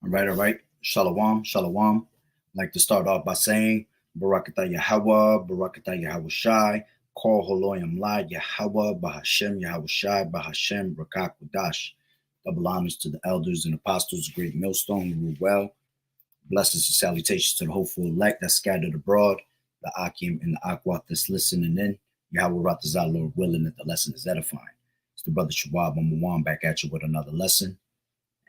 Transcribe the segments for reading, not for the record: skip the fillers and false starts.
All right. Shalom, shalom. I'd like to start off by saying Barakatah Yahawah, Barakatah Yahweh Shai, Kol Holoyam La Yahawah, Bahashem Yahweh Shai, Bahashem Rakak Wadash. Double honors to the elders and apostles, great millstone, who rule well. Blessings and salutations to the hopeful elect that's scattered abroad, the Akim and the Akwat that's listening in. Yahweh Ratazah, Lord willing, that the lesson is edifying. It's the brother Shabab Amawan back at you with another lesson.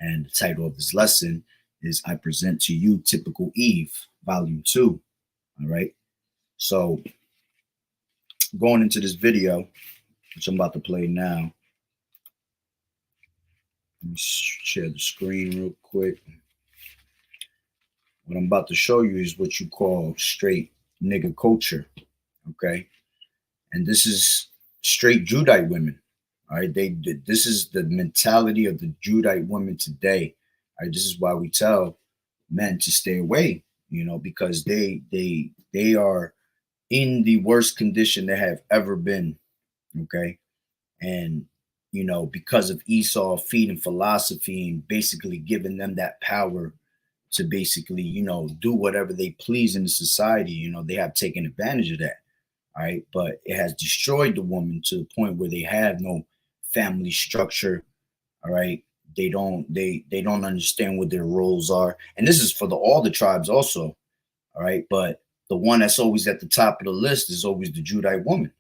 And the title of this lesson is I Present to You Typical Eve, Volume 2. All right. So going into this video, which I'm about to play now, let me share the screen real quick. What I'm about to show you is what you call straight nigga culture. Okay. And this is straight Judite women. All right, this is the mentality of the Judite women today. All right, this is why we tell men to stay away, because they are in the worst condition they have ever been. Okay, and because of Esau feeding philosophy and basically giving them that power to basically do whatever they please in the society, they have taken advantage of that. All right, but it has destroyed the woman to the point where they have no family structure. All right, they don't understand what their roles are, and this is for all the tribes also. All right, but the one that's always at the top of the list is always the Judite woman.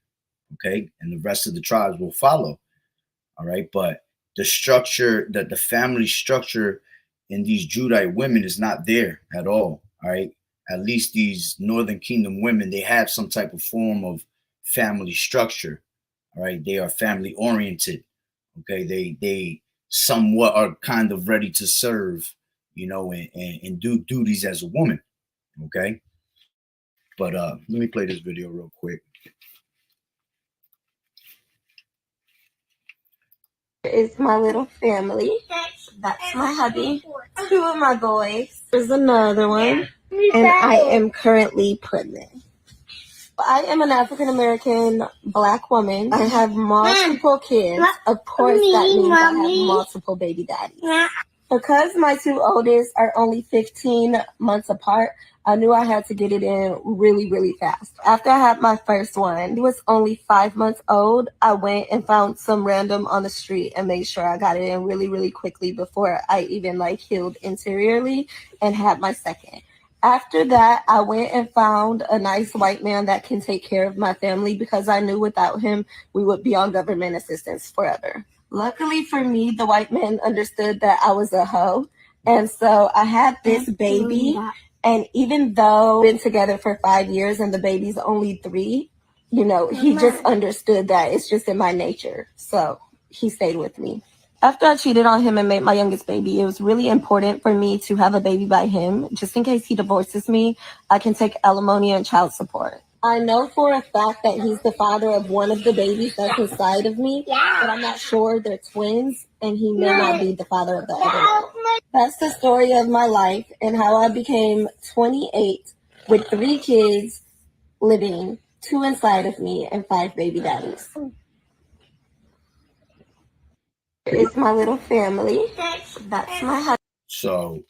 Okay, and the rest of the tribes will follow. All right, but the structure, that the family structure in these Judite women is not there at all. All right, at least these Northern Kingdom women, they have some type of form of family structure. All right, they are family oriented. Okay, they somewhat are kind of ready to serve, and do duties as a woman. Okay, but let me play this video real quick. Is my little family. That's my hubby. Two of my boys. There's another one. And I am currently pregnant. I am an African American Black woman. I have multiple kids. Of course, that means I have multiple baby daddies. Because my two oldest are only 15 months apart, I knew I had to get it in really, really fast. After I had my first one, he was only 5 months old. I went and found some random on the street and made sure I got it in really, really quickly before I even healed interiorly and had my second. After that, I went and found a nice white man that can take care of my family because I knew without him, we would be on government assistance forever. Luckily for me, the white man understood that I was a hoe. And so I had this baby. And even though we've been together for 5 years and the baby's only 3, he just understood that it's just in my nature. So he stayed with me. After I cheated on him and made my youngest baby, it was really important for me to have a baby by him. Just in case he divorces me, I can take alimony and child support. I know for a fact that he's the father of one of the babies that's inside of me, but I'm not sure they're twins, and he may not be the father of the other one. That's the story of my life and how I became 28 with 3 kids living, 2 inside of me, and 5 baby daddies. It's my little family. That's my husband. So,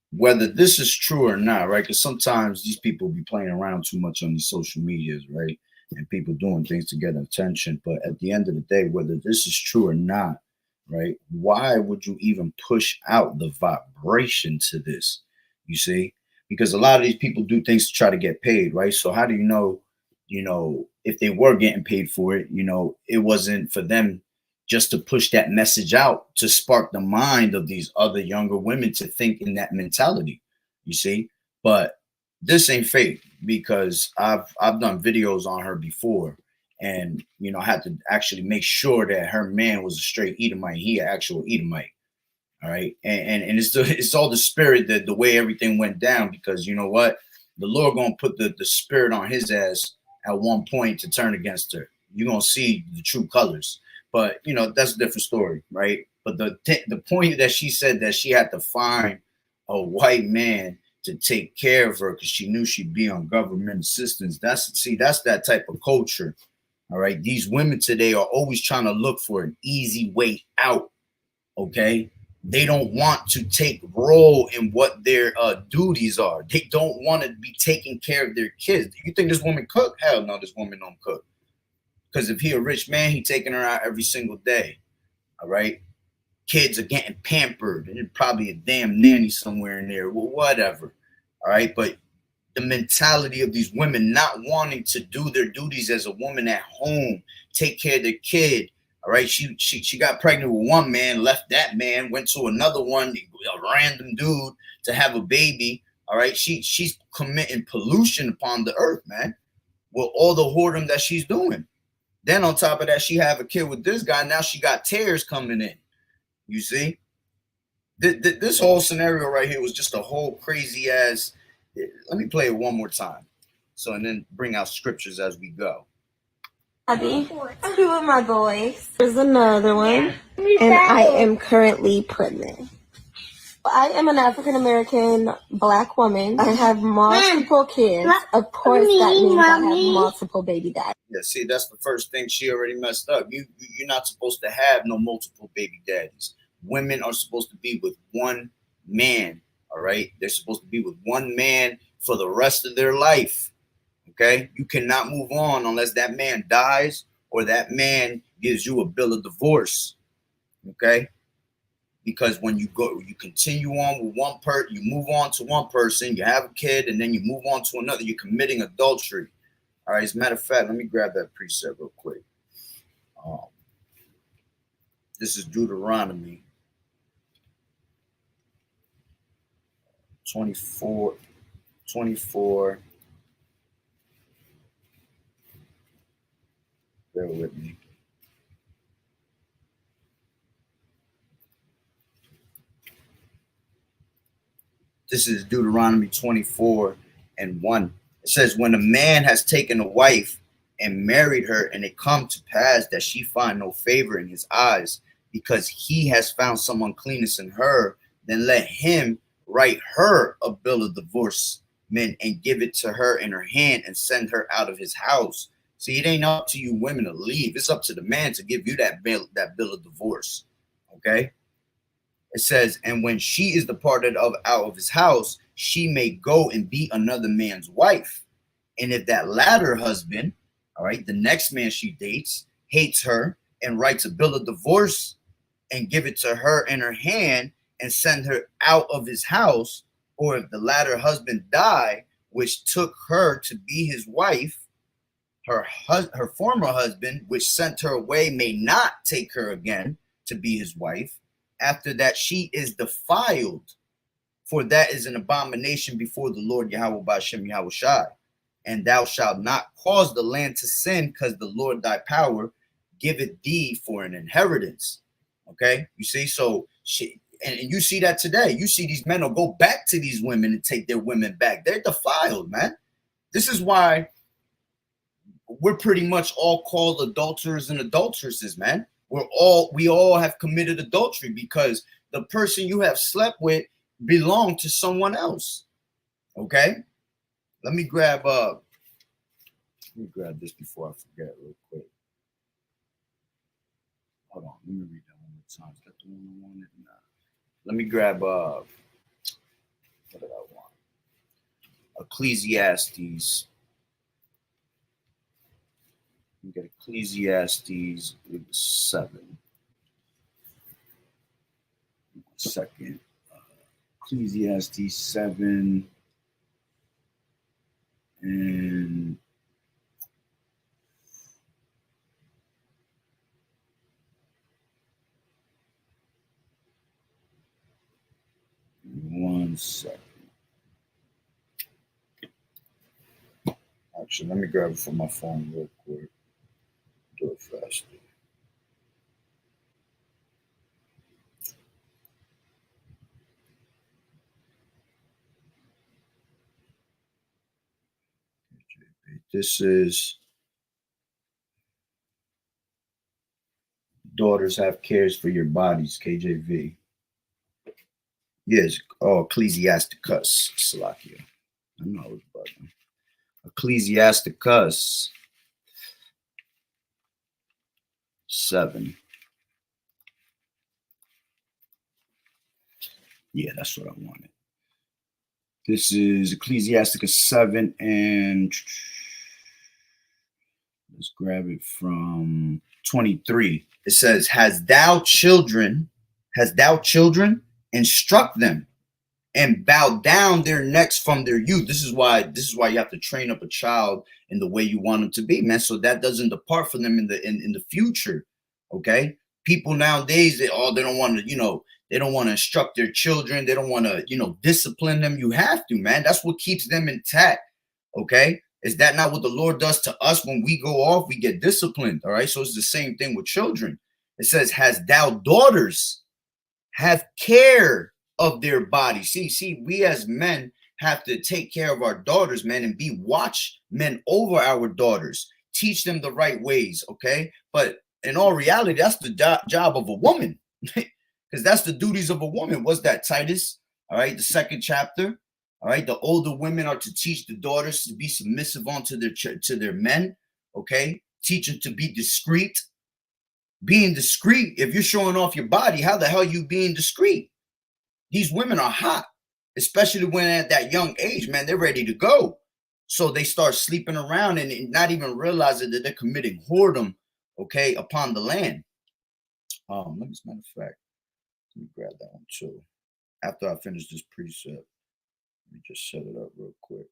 whether this is true or not, right? Because sometimes these people be playing around too much on these social medias, right? And people doing things to get attention. But at the end of the day, whether this is true or not, right? Why would you even push out the vibration to this? You see? Because a lot of these people do things to try to get paid, right? So how do you know, if they were getting paid for it, it wasn't for them just to push that message out to spark the mind of these other younger women to think in that mentality, you see? But this ain't fake because I've done videos on her before, and I had to actually make sure that her man was a straight Edomite. He an actual Edomite. All right. And it's all the spirit, that the way everything went down, because you know what? The Lord gonna put the spirit on his ass at one point to turn against her. You're gonna see the true colors. But that's a different story, right? But the point that she said that she had to find a white man to take care of her because she knew she'd be on government assistance. That's that type of culture. All right. These women today are always trying to look for an easy way out. Okay. They don't want to take role in what their duties are. They don't want to be taking care of their kids. You think this woman cook? Hell no, this woman don't cook. Because if he a rich man, he taking her out every single day. All right. Kids are getting pampered, and probably a damn nanny somewhere in there. Well, whatever. All right. But the mentality of these women not wanting to do their duties as a woman at home, take care of their kid. All right. She got pregnant with one man, left that man, went to another one, a random dude, to have a baby. All right. She's committing pollution upon the earth, man, with all the whoredom that she's doing. Then on top of that, she have a kid with this guy. Now she got tears coming in. You see? This whole scenario right here was just a whole crazy ass. Let me play it one more time. So, and then bring out scriptures as we go. Abby, two of my boys. There's another one. And I am currently pregnant. I am an African American Black woman. I have multiple kids. Of course, that means I have multiple baby daddies. Yeah, see, that's the first thing she already messed up. You're not supposed to have no multiple baby daddies. Women are supposed to be with one man. All right, they're supposed to be with one man for the rest of their life. Okay, you cannot move on unless that man dies or that man gives you a bill of divorce. Okay. Because when you continue on with one person, you move on to one person, you have a kid, and then you move on to another, you're committing adultery. All right, as a matter of fact, let me grab that precept real quick. This is Deuteronomy 24. Bear with me. This is Deuteronomy 24:1. It says, when a man has taken a wife and married her, and it come to pass that she find no favor in his eyes, because he has found some uncleanness in her, then let him write her a bill of divorcement and give it to her in her hand and send her out of his house. See, it ain't up to you women to leave. It's up to the man to give you that bill of divorce. Okay? It says, and when she is departed out of his house, she may go and be another man's wife. And if that latter husband, all right, the next man she dates, hates her and writes a bill of divorce and give it to her in her hand and send her out of his house, or if the latter husband die, which took her to be his wife, her former husband, which sent her away, may not take her again to be his wife. After that, she is defiled, for that is an abomination before the Lord Yahweh Ba'Shem Yahawashi. And thou shalt not cause the land to sin, because the Lord thy power giveth thee for an inheritance. Okay, you see, so and you see that today. You see these men will go back to these women and take their women back. They're defiled, man. This is why we're pretty much all called adulterers and adulteresses, man. We all have committed adultery because the person you have slept with belonged to someone else. Okay, let me grab this before I forget real quick. Hold on, let me read that one more time. Is that the one I wanted? Nah. Let me grab what did I want? Ecclesiastes. We get Ecclesiastes 7. 1 second. Ecclesiastes 7 and 1 second. Actually, let me grab it from my phone real quick. Do it faster. This is daughters have cares for your bodies, KJV. Yes, Ecclesiasticus, Salakia. I know it was bugging. Ecclesiasticus 7. Yeah, that's what I wanted. This is Ecclesiasticus 7, and let's grab it from 23. It says, Has thou children, instruct them, and bow down their necks from their youth. This is why you have to train up a child in the way you want them to be, man, so that doesn't depart from them in the future. Okay, people nowadays, they don't want to, they don't want to instruct their children. They don't want to, discipline them. You have to, man. That's what keeps them intact. Okay, is that not what the Lord does to us? When we go off, we get disciplined. All right, so it's the same thing with children. It says, Has thou daughters, have care of their body. See, we as men have to take care of our daughters, man, and be watchmen over our daughters. Teach them the right ways, okay? But in all reality, that's the job of a woman, because that's the duties of a woman. What's that, Titus? All right, the 2nd chapter. All right, the older women are to teach the daughters to be submissive unto their men, okay? Teach them to be discreet. Being discreet, if you're showing off your body, how the hell are you being discreet? These women are hot, especially when at that young age, man, they're ready to go. So they start sleeping around and not even realizing that they're committing whoredom, okay, upon the land. As a matter of fact, let me grab that one too. After I finish this precept, let me just set it up real quick.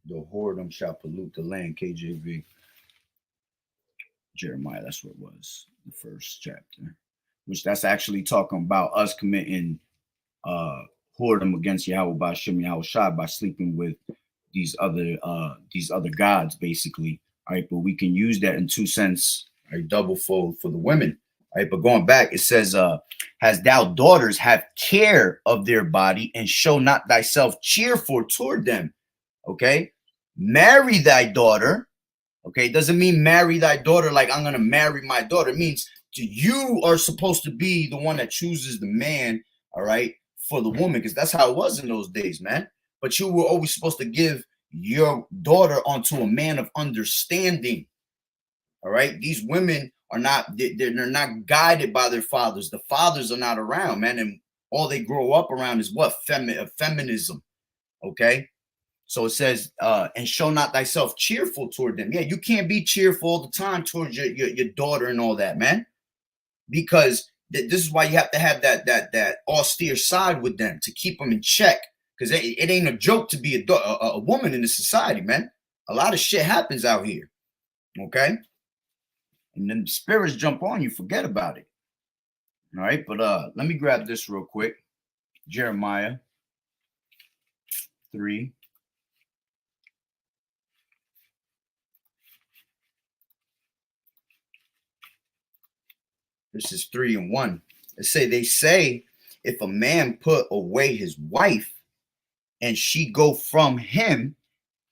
The whoredom shall pollute the land, KJV. Jeremiah, that's what it was, the 1st chapter, which that's actually talking about us committing whoredom against Yahweh by Shem Yahweh Shai by sleeping with these other gods, basically. All right, but we can use that in 2 cents, right? Double fold for the women. All right, but going back, it says, Has thou daughters, have care of their body, and show not thyself cheerful toward them. Okay, marry thy daughter. Okay, it doesn't mean marry thy daughter like I'm gonna marry my daughter. It means you are supposed to be the one that chooses the man, all right, for the woman, because that's how it was in those days, man. But you were always supposed to give your daughter onto a man of understanding. All right, these women are not, they're not guided by their fathers. The fathers are not around, man, and all they grow up around is what? Feminism. Okay, so it says, and show not thyself cheerful toward them. Yeah, you can't be cheerful all the time towards your daughter and all that, man, because this is why you have to have that austere side with them to keep them in check, because it ain't a joke to be a woman in this society, man. A lot of shit happens out here, okay? And then spirits jump on you, forget about it. All right, but let me grab this real quick. Jeremiah 3. This is 3 and 1. They say, if a man put away his wife and she go from him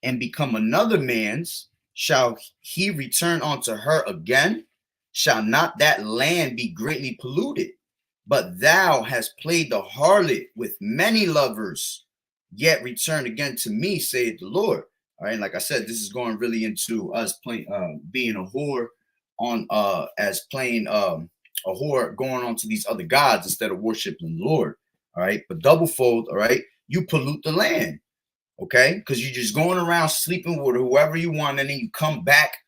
and become another man's, shall he return unto her again? Shall not that land be greatly polluted? But thou hast played the harlot with many lovers, yet return again to me, saith the Lord. All right, like I said, this is going really into us playing, being a whore on, as playing a whore, going on to these other gods instead of worshiping the Lord. All right, but double fold. All right, you pollute the land. Okay, because you're just going around sleeping with whoever you want, and then you come back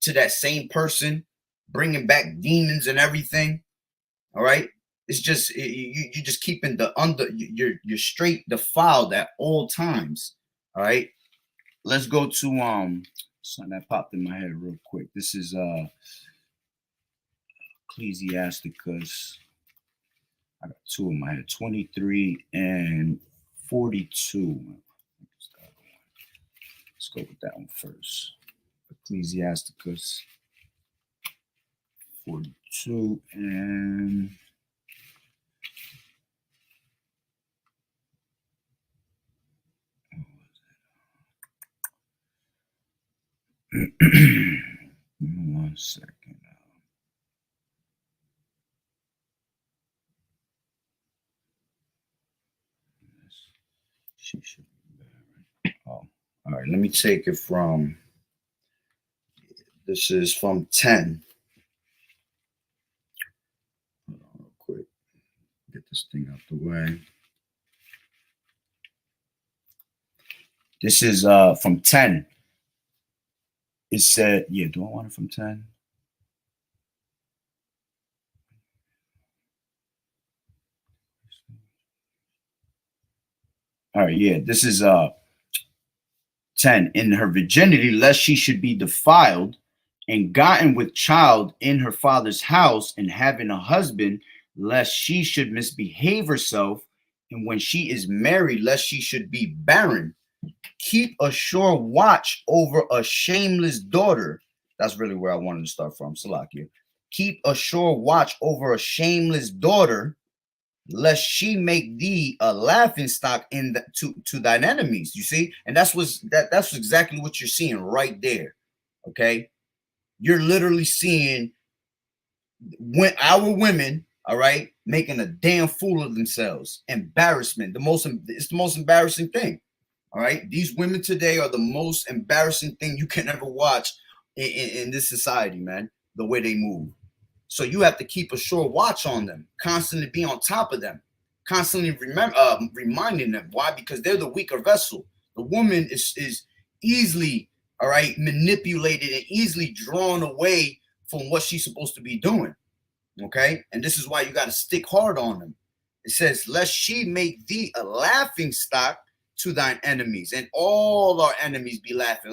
to that same person, bringing back demons and everything. All right, it's just you're just keeping you're straight defiled at all times. All right, let's go to something that popped in my head real quick. This is Ecclesiasticus. I got 2 in my head, 23 and 42. Let's go with that one first. Ecclesiasticus 42 and one second. She should be there, right? Oh, All right, let me take it from, this is from 10. Hold on real quick. Get this thing out the way. This is from 10. It said, yeah, do I want it from 10? All right, yeah, this is 10. In her virginity, lest she should be defiled and gotten with child in her father's house, and having a husband, lest she should misbehave herself, and when she is married, lest she should be barren. Keep a sure watch over a shameless daughter. That's really where I wanted to start from, Salakia. Keep a sure watch over a shameless daughter, lest she make thee a laughing stock to thine enemies. You see, and that's exactly what you're seeing right there. Okay, you're literally seeing when our women, all right, making a damn fool of themselves. Embarrassment. It's the most embarrassing thing. All right, these women today are the most embarrassing thing you can ever watch in this society, man. The way they move. So you have to keep a sure watch on them, constantly be on top of them, constantly reminding them. Why? Because they're the weaker vessel. The woman is easily, all right, manipulated and easily drawn away from what she's supposed to be doing. Okay, and this is why you got to stick hard on them. It says, lest she make thee a laughing stock to thine enemies, and all our enemies be laughing.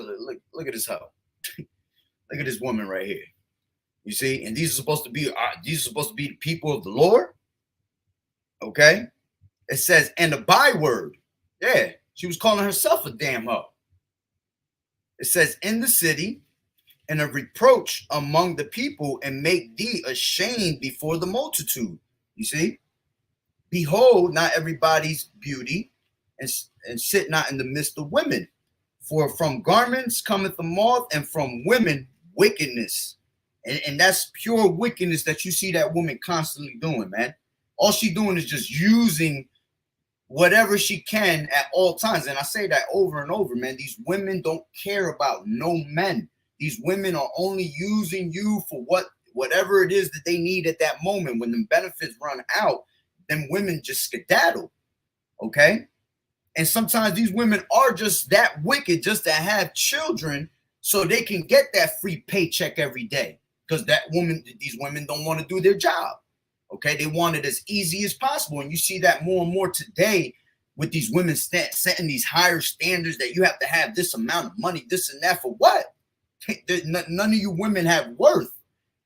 Look at this hoe. Look at this woman right here. You see, and these are supposed to be the people of the Lord. Okay, it says, and a byword. Yeah, she was calling herself a damn hoe. It says, in the city, and a reproach among the people, and make thee ashamed before the multitude. You see, behold, not everybody's beauty, and sit not in the midst of women. For from garments cometh the moth, and from women wickedness. And that's pure wickedness that you see that woman constantly doing, man. All she doing is just using whatever she can at all times. And I say that over and over, man. These women don't care about no men. These women are only using you for whatever it is that they need at that moment. When the benefits run out, then women just skedaddle. Okay? And sometimes these women are just that wicked just to have children so they can get that free paycheck every day. Because these women don't want to do their job. Okay, they want it as easy as possible. And you see that more and more today with these women setting these higher standards that you have to have this amount of money, this and that for what? None of you women have worth.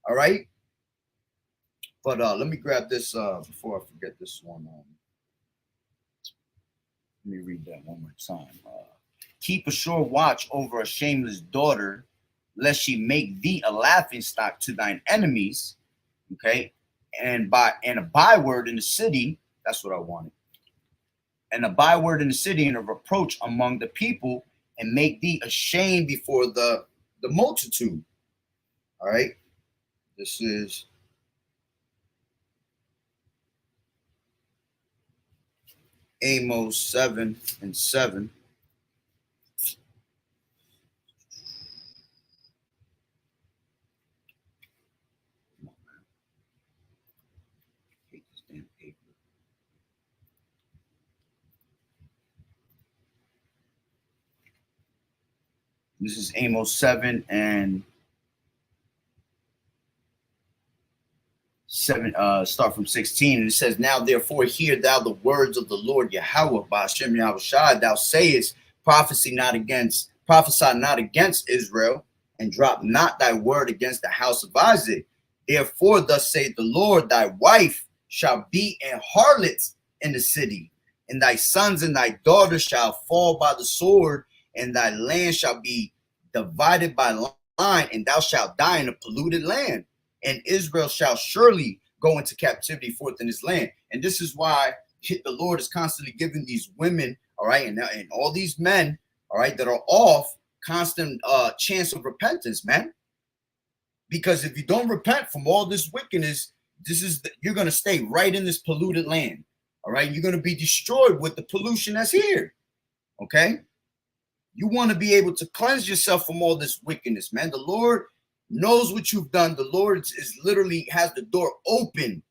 All right. But let me grab this before I forget this one. Let me read that one more time. Keep a sure watch over a shameless daughter, lest she make thee a laughing stock to thine enemies. Okay, and a byword in the city. That's what I wanted. And a byword in the city, and a reproach among the people, and make thee ashamed before the multitude. All right, this is Amos 7:7. This is Amos 7 and 7, start from 16. And it says, now therefore hear thou the words of the Lord Yahweh, by Hashem Yahushua. Thou sayest, prophesy not against Israel, and drop not thy word against the house of Isaac. Therefore, thus saith the Lord, thy wife shall be a harlot in the city, and thy sons and thy daughters shall fall by the sword, and thy land shall be divided by line, and thou shalt die in a polluted land. And Israel shall surely go into captivity forth in his land. And this is why the Lord is constantly giving these women, all right, and all these men, all right, that are off, constant chance of repentance, man. Because if you don't repent from all this wickedness, you're going to stay right in this polluted land. All right, you're going to be destroyed with the pollution that's here. Okay. You want to be able to cleanse yourself from all this wickedness, man. The Lord knows what you've done. The Lord is literally has the door open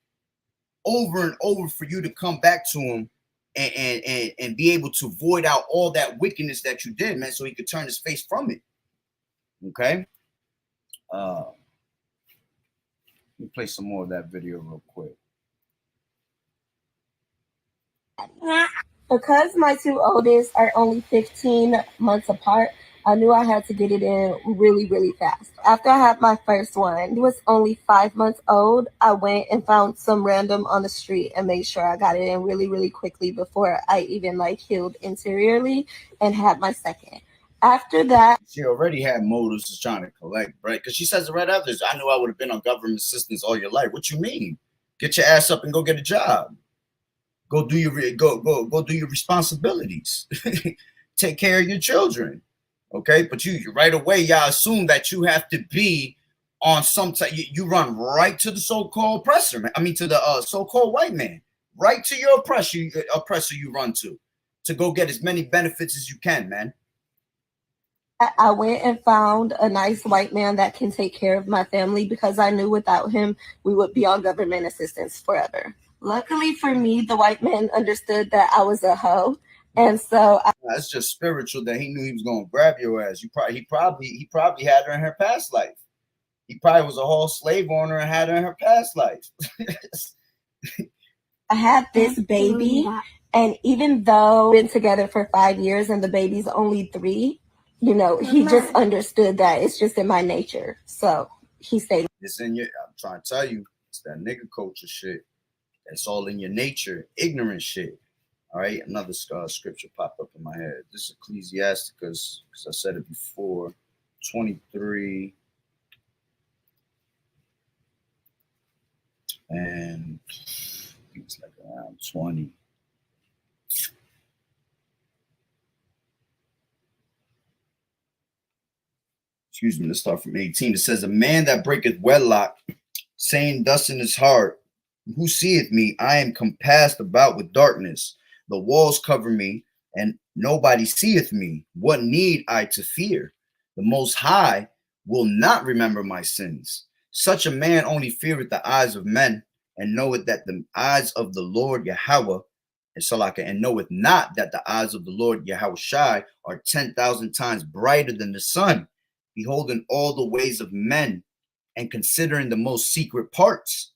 over and over for you to come back to him and be able to void out all that wickedness that you did, man, so he could turn his face from it. Okay? Let me play some more of that video real quick. Because my two oldest are only 15 months apart, I knew I had to get it in really, really fast. After I had my first one, he was only 5 months old. I went and found some random on the street and made sure I got it in really, really quickly before I even like healed interiorly and had my second. After that, she already had motives to trying to collect, right? Because she says it right after this. I knew I would have been on government assistance all your life. What you mean? Get your ass up and go get a job. Go do your do your responsibilities. Take care of your children. Okay, but you right away, y'all assume that you have to be on some type. You run right to the so-called oppressor, man. I mean, to the so-called white man, right to your oppressor. You run to go get as many benefits as you can, man. I went and found a nice white man that can take care of my family because I knew without him, we would be on government assistance forever. Luckily for me, the white man understood that I was a hoe. And so that's just spiritual that he knew he was gonna grab your ass. He probably had her in her past life. He probably was a whole slave owner and had her in her past life. I had this baby, and even though we've been together for 5 years and the baby's only 3, you know, he just understood that it's just in my nature. So he stayed. It's in your. I'm trying to tell you, it's that nigga culture shit. That's all in your nature, ignorant shit. All right, another scripture popped up in my head. This is Ecclesiasticus, because I said it before, 23, and it's like around 20. Excuse me, let's start from 18. It says, a man that breaketh wedlock, saying thus in his heart, who seeth me? I am compassed about with darkness. The walls cover me, and nobody seeth me. What need I to fear? The Most High will not remember my sins. Such a man only feareth the eyes of men, and knoweth that the eyes of the Lord Yahweh and knoweth not that the eyes of the Lord Yahawashi are 10,000 times brighter than the sun, beholding all the ways of men, and considering the most secret parts.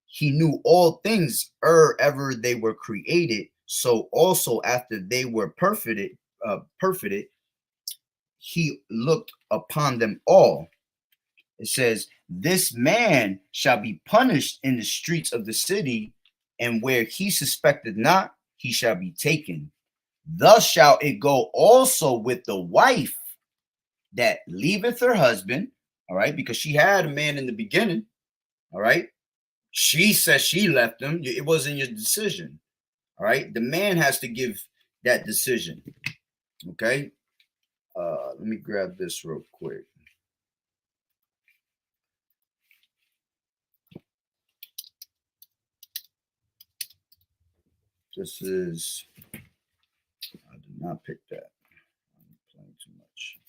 He knew all things ever they were created. So also after they were perfected, he looked upon them all. It says, this man shall be punished in the streets of the city, and where he suspected not, he shall be taken. Thus shall it go also with the wife that leaveth her husband, all right, because she had a man in the beginning, all right. She says she left him. It wasn't your decision. All right. The man has to give that decision. Okay. Let me grab this real quick. This is, I did not pick that. I'm playing too much.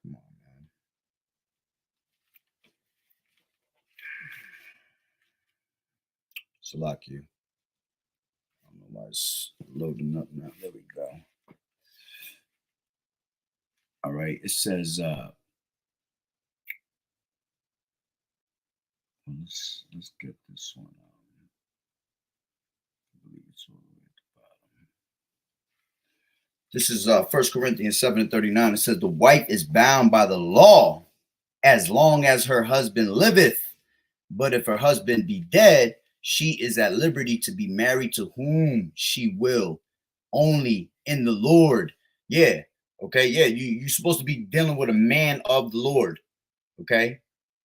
Come on, man. Salakia. I don't know why it's loading up now. There we go. All right. It says, let's get this one. I believe it's all the way at the bottom. This is 1 Corinthians 7:39. It says, the wife is bound by the law as long as her husband liveth. But if her husband be dead, she is at liberty to be married to whom she will, only in the Lord. Yeah. Okay. Yeah. You're supposed to be dealing with a man of the Lord. Okay.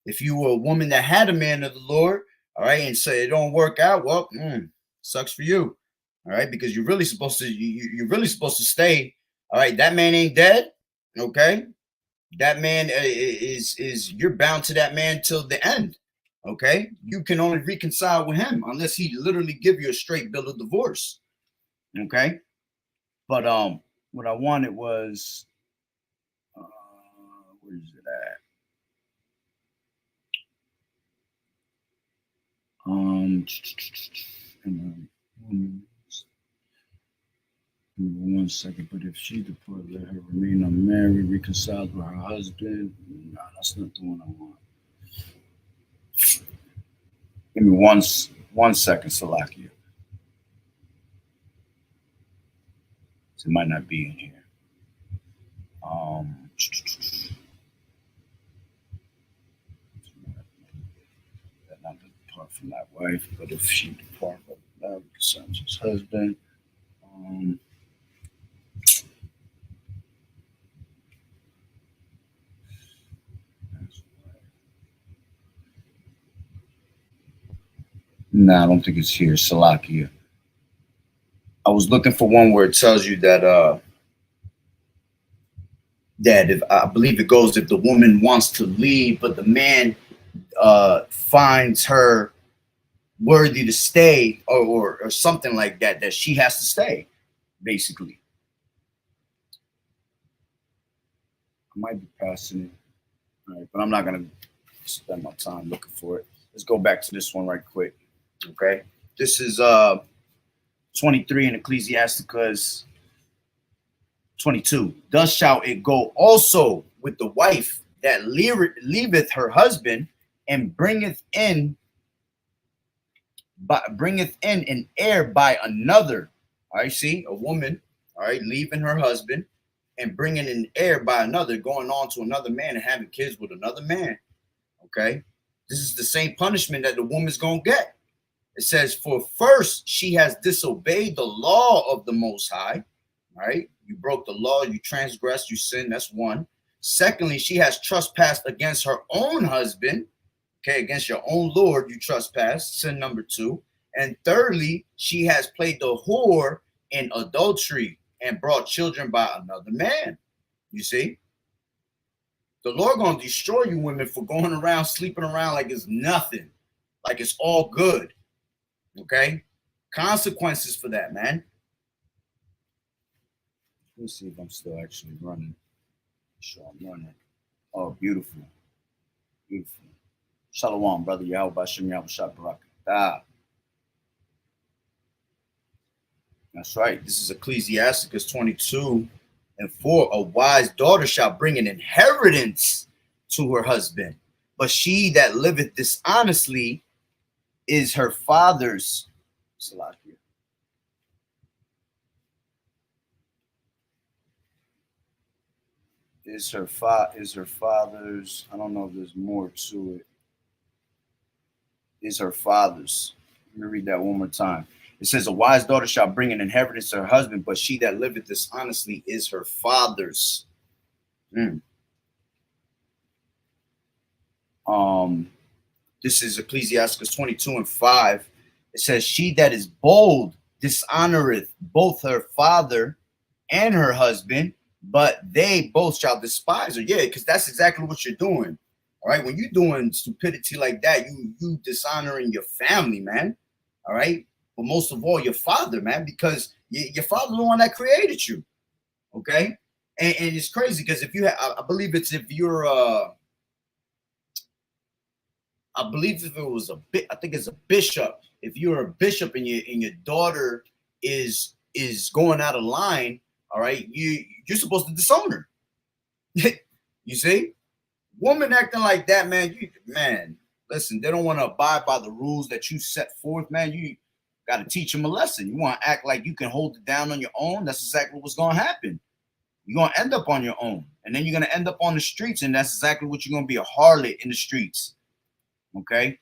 If you were a woman that had a man of the Lord, all right, and so it don't work out, well, sucks for you. All right, because you're really supposed to stay. All right, that man ain't dead. Okay, that man is you're bound to that man till the end. Okay, you can only reconcile with him unless he literally give you a straight bill of divorce. Okay, but what I wanted was, where is it at? One second, but if she deported, let her remain unmarried, reconciled with her husband. Nah, that's not the one I want. Give me one second, Salakia. It might not be in here. That not depart from that wife, but if she depart from that concerns his husband. Nah, I don't think it's here. Salakia. I was looking for one where it tells you that that if I believe it goes, if the woman wants to leave, but the man finds her worthy to stay, or something like that, that she has to stay, basically. I might be passing it, all right, but I'm not gonna spend my time looking for it. Let's go back to this one right quick. Okay, this is 23 in Ecclesiasticus 22. Thus shall it go also with the wife that leaveth her husband and bringeth in an heir by another. All right, see, a woman, all right, leaving her husband and bringing an heir by another, going on to another man and having kids with another man. Okay, this is the same punishment that the woman's gonna get. It says, for first she has disobeyed the law of the Most High. All right, you broke the law, you transgressed, you sinned. That's one. Secondly, she has trespassed against her own husband. Okay, against your own Lord, you trespass. Sin number two. And thirdly, she has played the whore in adultery and brought children by another man. You see, the Lord gonna destroy you women for going around sleeping around like it's nothing, like it's all good. Okay, consequences for that, man. Let's see if I'm still actually running. Sure, I'm running. Oh, beautiful, beautiful. Shalom, brother. YAHAWAH'S. That's right. This is Ecclesiasticus 22:4. A wise daughter shall bring an inheritance to her husband, but she that liveth dishonestly is her father's. Salakia. Is her father's. I don't know if there's more to it. Is her father's. Let me read that one more time. It says, a wise daughter shall bring an inheritance to her husband, but she that liveth dishonestly is her father's. This is Ecclesiasticus 22:5. It says, she that is bold dishonoreth both her father and her husband, but they both shall despise her. Yeah, because that's exactly what you're doing. All right, when you're doing stupidity like that, you dishonoring your family, man. All right, but most of all, your father, man, because your father's the one that created you. Okay, and it's crazy because if you have, I believe it's if you're I believe if it was I think it's a bishop. If you're a bishop and your daughter is going out of line, all right, you're supposed to disown her. You see, woman acting like that, man. Listen, they don't want to abide by the rules that you set forth, man. You got to teach them a lesson. You want to act like you can hold it down on your own. That's exactly what's going to happen. You're going to end up on your own, and then you're going to end up on the streets, and that's exactly what you're going to be, a harlot in the streets. Okay,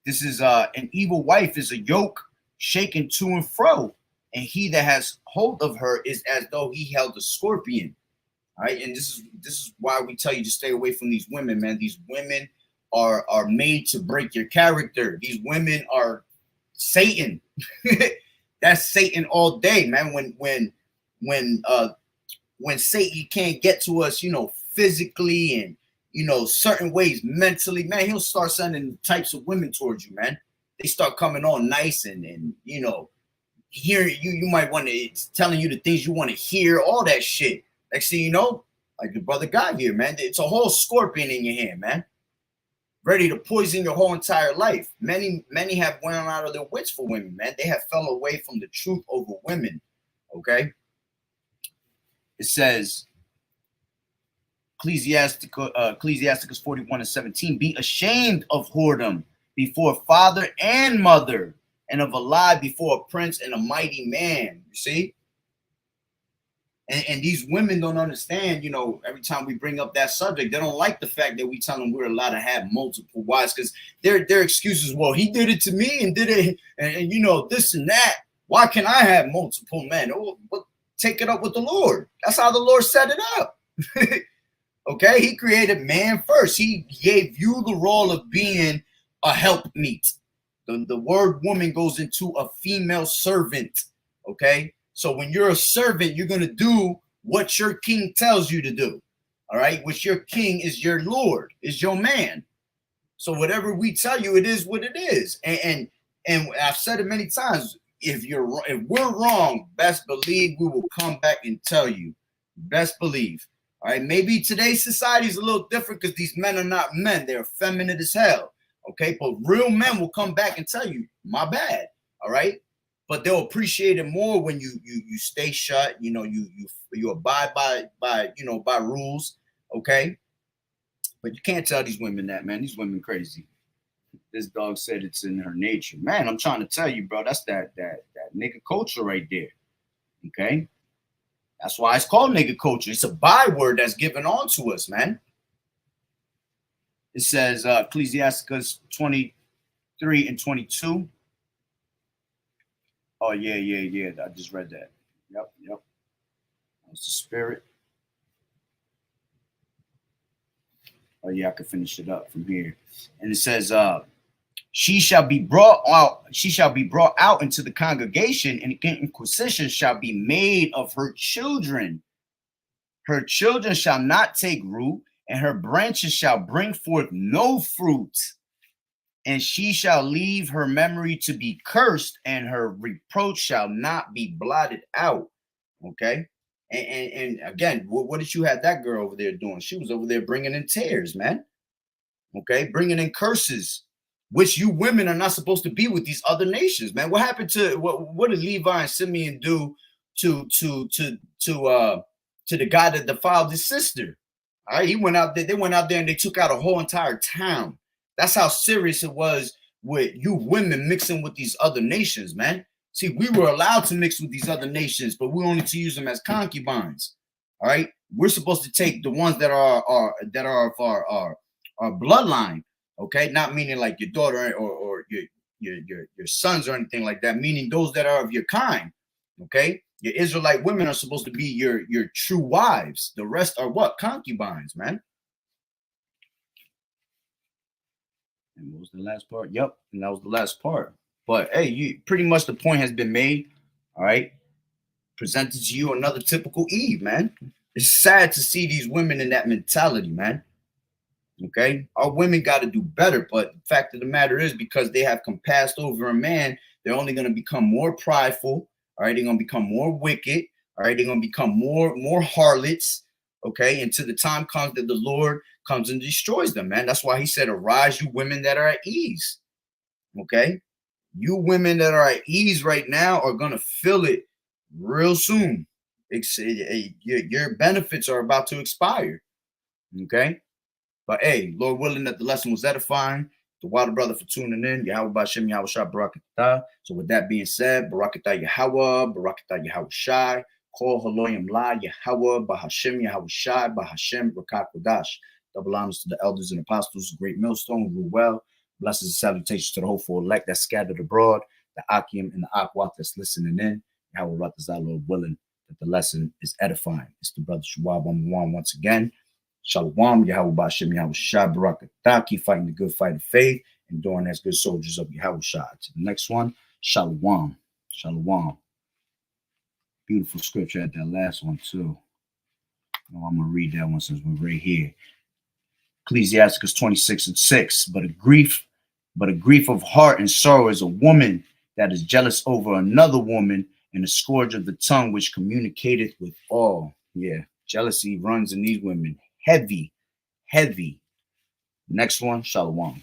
this is an evil wife is a yoke shaken to and fro, and he that has hold of her is as though he held a scorpion. All right, and this is why we tell you to stay away from these women, man. These women are made to break your character. These women are Satan. That's Satan all day, man. When Satan can't get to us, physically you know, certain ways mentally, man, he'll start sending types of women towards you, man. They start coming all nice and you know, hearing you might want to, it's telling you the things you want to hear, all that shit. Next thing you know, like the brother got here, man, it's a whole scorpion in your hand, man, ready to poison your whole entire life. Many have went out of their wits for women, man. They have fell away from the truth over women. Okay, it says Ecclesiasticus 41:17, be ashamed of whoredom before father and mother, and of a lie before a prince and a mighty man. You see? And these women don't understand, you know, every time we bring up that subject, they don't like the fact that we tell them we're allowed to have multiple wives, because their excuses, well, he did it to me and did it, and you know, this and that. Why can't I have multiple men? Oh, well, take it up with the Lord. That's how the Lord set it up. Okay, he created man first. He gave you the role of being a helpmeet. The word woman goes into a female servant. Okay, so when you're a servant, you're going to do what your king tells you to do. All right, which your king is your Lord, is your man. So whatever we tell you, it is what it is. And I've said it many times. If we're wrong, best believe we will come back and tell you. Best believe. All right, maybe today's society is a little different because these men are not men. They're feminine as hell. Okay, but real men will come back and tell you, my bad. All right, but they'll appreciate it more when you stay shut. You know, you abide by you know, by rules. Okay, but you can't tell these women that, man. These women crazy. This dog said it's in her nature, man. I'm trying to tell you, bro. That's that nigga culture right there. Okay. That's why it's called nigga culture. It's a byword that's given on to us, man. It says Ecclesiasticus 23:22. Oh, yeah. I just read that. Yep. That's the spirit. Oh, yeah, I can finish it up from here. And it says, she shall be brought out into the congregation, and inquisition shall be made of her children. Her children shall not take root, and her branches shall bring forth no fruit. And she shall leave her memory to be cursed, and her reproach shall not be blotted out. Okay. And again, what did you have that girl over there doing? She was over there bringing in tears, man. Okay, bringing in curses, which you women are not supposed to be with these other nations, man. What happened to what did Levi and Simeon do to the guy that defiled his sister? All right, he went out there. They went out there and they took out a whole entire town. That's how serious it was with you women mixing with these other nations, man. See, we were allowed to mix with these other nations, but we only to use them as concubines. All right, we're supposed to take the ones that are of our bloodline. Okay, not meaning like your daughter or your sons or anything like that. Meaning those that are of your kind. Okay, your Israelite women are supposed to be your true wives. The rest are what? Concubines, man. And what was the last part? Yep, and that was the last part. But hey, you pretty much the point has been made. All right, presented to you another typical Eve, man. It's sad to see these women in that mentality, man. Okay, our women got to do better, but the fact of the matter is, because they have compassed over a man, they're only going to become more prideful. All right, they're going to become more wicked. All right, they're going to become more harlots. Okay, until the time comes that the Lord comes and destroys them, man. That's why he said, arise, you women that are at ease. Okay, you women that are at ease right now are going to feel it real soon. Your benefits are about to expire. Okay. But hey, Lord willing that the lesson was edifying. The water brother for tuning in. Yahweh Bashem, Yahweh Shai, Barakatah. So with that being said, Barakatah Yahweh, Barakatah Yahweh Shai, Kol Haloyim La, Yahweh, Bahashem, Yahweh Shai, Bahashem, Rakat Kodash. Double honors to the elders and apostles, great millstone, rule well. Blessings and salutations to the hopeful elect that's scattered abroad, the Akim and the Akwat that's listening in. Yahweh Ratazah, Lord willing that the lesson is edifying. It's the brother Shuab on once again. Shalom, Yahweh Bashem, Yahweh Shai, Barakatah, keep fighting the good fight of faith, enduring as good soldiers of Yahweh Shai. To the next one, Shalom. Shalom. Beautiful scripture at that last one, too. Oh, I'm going to read that one since we're right here. Ecclesiasticus 26:6. But a grief of heart and sorrow is a woman that is jealous over another woman, and a scourge of the tongue which communicateth with all. Yeah, jealousy runs in these women. Heavy. Next one, Shalom.